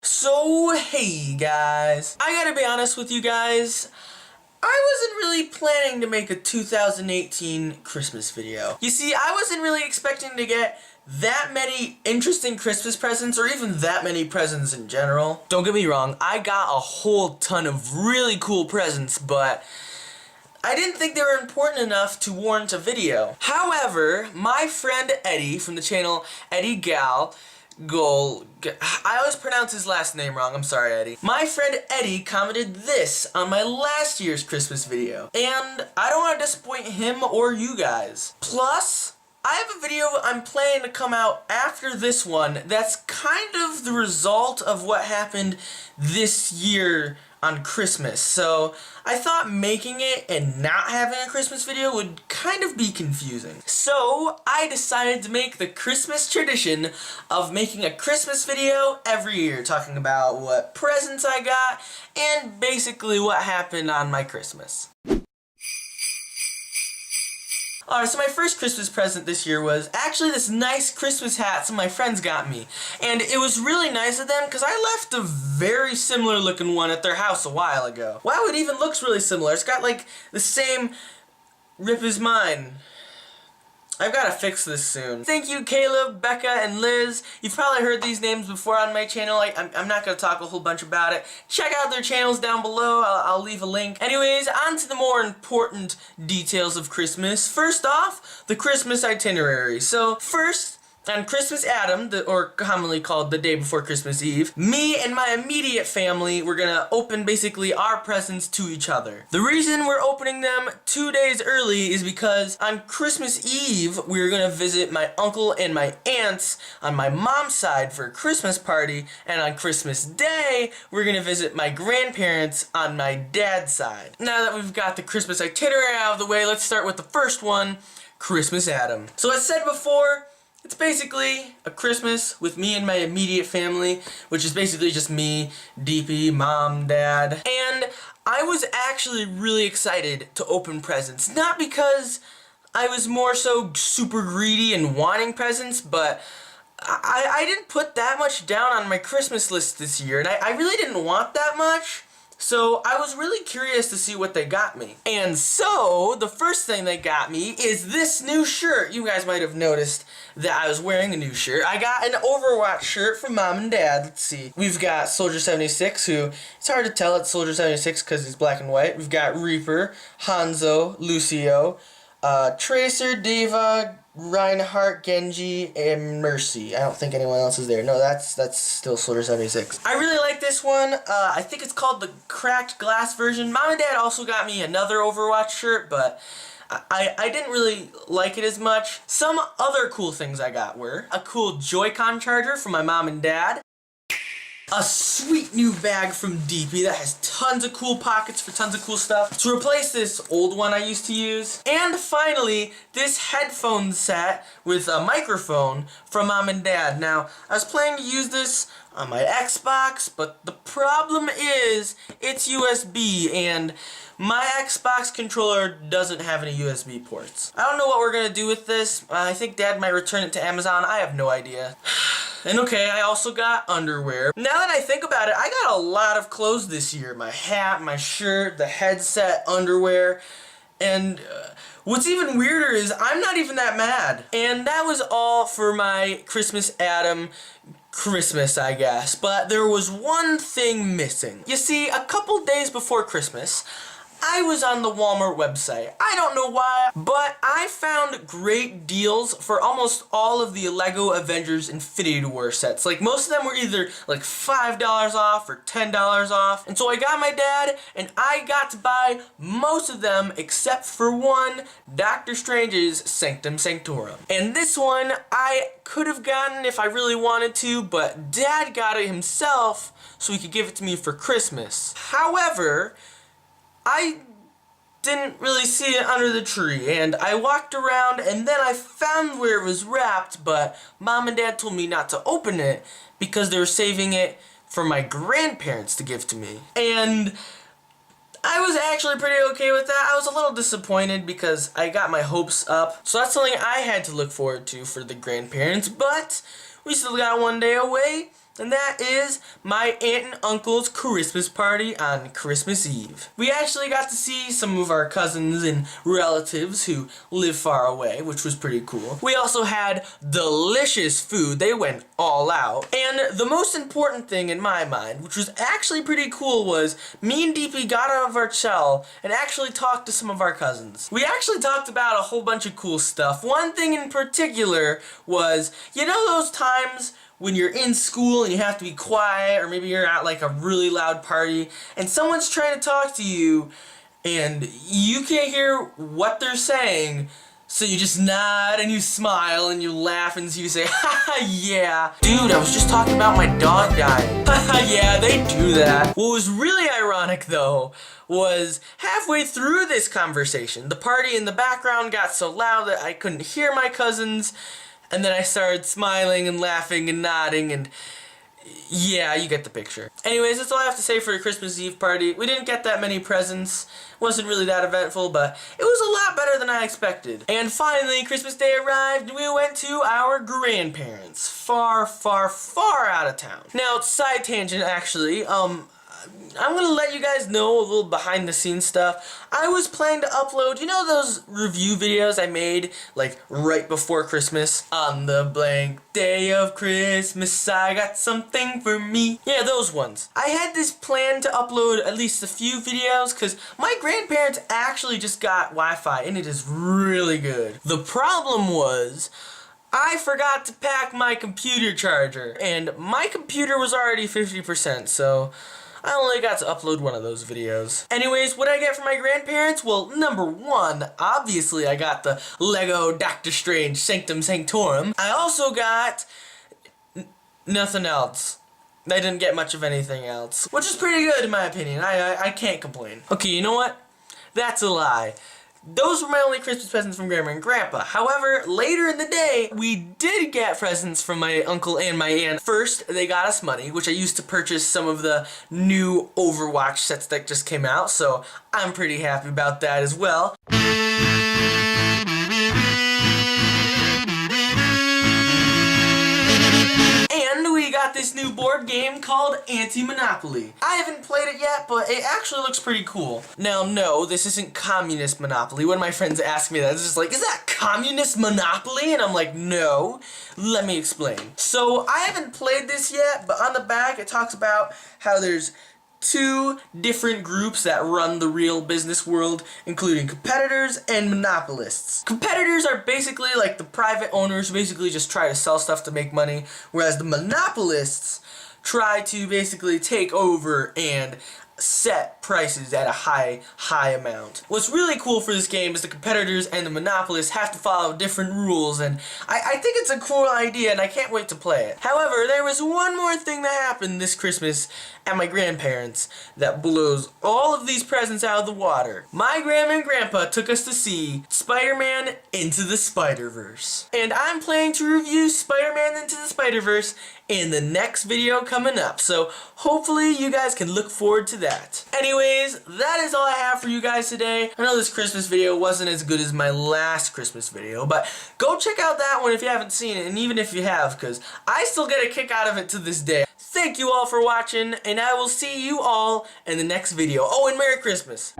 So, hey guys, I gotta be honest with you guys, I wasn't really planning to make a 2018 Christmas video. You see, I wasn't really expecting to get that many interesting Christmas presents or even that many presents in general. Don't get me wrong, I got a whole ton of really cool presents, but I didn't think they were important enough to warrant a video. However, my friend Eddie from the channel Eddie Gal, I always pronounce his last name wrong, I'm sorry Eddie. My friend Eddie commented this on my last year's Christmas video, and I don't want to disappoint him or you guys. Plus, I have a video I'm planning to come out after this one that's kind of the result of what happened this year on Christmas. So I thought making it and not having a Christmas video would kind of be confusing. So I decided to make the Christmas tradition of making a Christmas video every year, talking about what presents I got and basically what happened on my Christmas. Alright, so my first Christmas present this year was actually this nice Christmas hat some of my friends got me. And it was really nice of them because I left a very similar looking one at their house a while ago. Wow, it even looks really similar. It's got like the same rip as mine. I've got to fix this soon. Thank you, Caleb, Becca, and Liz. You've probably heard these names before on my channel. I'm not going to talk a whole bunch about it. Check out their channels down below. I'll leave a link. Anyways, on to the more important details of Christmas. First off, the Christmas itinerary. So, first, on Christmas Adam, or commonly called the day before Christmas Eve, me and my immediate family, we're gonna open basically our presents to each other. The reason we're opening them 2 days early is because on Christmas Eve, we're gonna visit my uncle and my aunts on my mom's side for a Christmas party, and on Christmas Day, we're gonna visit my grandparents on my dad's side. Now that we've got the Christmas itinerary out of the way, let's start with the first one, Christmas Adam. So as said before, it's basically a Christmas with me and my immediate family, which is basically just me, DP, mom, dad. And I was actually really excited to open presents. Not because I was more so super greedy and wanting presents, but I didn't put that much down on my Christmas list this year, and I really didn't want that much. So I was really curious to see what they got me. And so, the first thing they got me is this new shirt. You guys might have noticed that I was wearing a new shirt. I got an Overwatch shirt from mom and dad. Let's see. We've got Soldier 76, who, it's hard to tell it's Soldier 76 because he's black and white. We've got Reaper, Hanzo, Lucio, Tracer, Diva, Reinhardt, Genji, and Mercy. I don't think anyone else is there. No, that's still Soldier 76. I really like this one. I think it's called the cracked glass version. Mom and dad also got me another Overwatch shirt, but I didn't really like it as much. Some other cool things I got were a cool Joy-Con charger from my mom and dad, a sweet new bag from DP that has tons of cool pockets for tons of cool stuff to replace this old one I used to use. And finally, this headphone set with a microphone from mom and dad. Now, I was planning to use this on my Xbox, but the problem is it's USB and my Xbox controller doesn't have any USB ports. I don't know what we're gonna do with this. I think dad might return it to Amazon. I have no idea. And okay, I also got underwear. Now that I think about it, I got a lot of clothes this year. My hat, my shirt, the headset, underwear, and what's even weirder is I'm not even that mad. And that was all for my Christmas Adam Christmas, I guess. But there was one thing missing. You see, a couple days before Christmas, I was on the Walmart website. I don't know why, but I found great deals for almost all of the LEGO Avengers Infinity War sets. Like, most of them were either like $5 off or $10 off. And so I got my dad, and I got to buy most of them except for one, Doctor Strange's Sanctum Sanctorum. And this one I could have gotten if I really wanted to, but dad got it himself so he could give it to me for Christmas. However, I didn't really see it under the tree, and I walked around and then I found where it was wrapped, but mom and dad told me not to open it because they were saving it for my grandparents to give to me. And I was actually pretty okay with that. I was a little disappointed because I got my hopes up. So that's something I had to look forward to for the grandparents, but we still got one day away. and that is my aunt and uncle's Christmas party on Christmas Eve. We actually got to see some of our cousins and relatives who live far away, which was pretty cool. We also had delicious food. They went all out. And the most important thing in my mind, which was actually pretty cool, was me and DP got out of our shell and actually talked to some of our cousins. We actually talked about a whole bunch of cool stuff. One thing in particular was, you know those times when you're in school and you have to be quiet, or maybe you're at like a really loud party and someone's trying to talk to you and you can't hear what they're saying, so you just nod and you smile and you laugh and you say, haha, yeah. Dude, I was just talking about my dog dying. Haha, yeah, they do that. What was really ironic though was halfway through this conversation, the party in the background got so loud that I couldn't hear my cousins. And then I started smiling and laughing and nodding, and yeah, you get the picture. Anyways, that's all I have to say for the Christmas Eve party. We didn't get that many presents. Wasn't really that eventful, but it was a lot better than I expected. And finally, Christmas Day arrived, and we went to our grandparents. Far, far, far out of town. Now, side tangent, actually, I'm gonna let you guys know a little behind the scenes stuff. I was planning to upload, you know those review videos I made like right before Christmas? On the blank day of Christmas, I got something for me. Yeah, those ones. I had this plan to upload at least a few videos because my grandparents actually just got Wi-Fi and it is really good. The problem was, I forgot to pack my computer charger and my computer was already 50%, so I only got to upload one of those videos. Anyways, what did I get from my grandparents? Well, number one, obviously I got the Lego Doctor Strange Sanctum Sanctorum. I also got nothing else. I didn't get much of anything else, which is pretty good in my opinion. I can't complain. Okay, you know what? That's a lie. Those were my only Christmas presents from Grandma and Grandpa. However, later in the day, we did get presents from my uncle and my aunt. First, they got us money, which I used to purchase some of the new Overwatch sets that just came out, so I'm pretty happy about that as well. This new board game called Anti-Monopoly. I haven't played it yet, but it actually looks pretty cool. Now, no, this isn't communist Monopoly. When my friends ask me that, it's just like, is that communist Monopoly? And I'm like, no. Let me explain. So, I haven't played this yet, but on the back it talks about how there's two different groups that run the real business world, including competitors and monopolists. Competitors are basically like the private owners who basically just try to sell stuff to make money, whereas the monopolists try to basically take over and set prices at a high amount. What's really cool for this game is the competitors and the monopolists have to follow different rules, and I think it's a cool idea and I can't wait to play it. However, there was one more thing that happened this Christmas at my grandparents that blows all of these presents out of the water. My grandma and grandpa took us to see Spider-Man Into the Spider-Verse. And I'm planning to review Spider-Man Into the Spider-Verse in the next video coming up, so hopefully you guys can look forward to that. Anyways, that is all I have for you guys today. I know this Christmas video wasn't as good as my last Christmas video, but go check out that one if you haven't seen it, and even if you have, because I still get a kick out of it to this day. Thank you all for watching, and I will see you all in the next video. Oh, and Merry Christmas!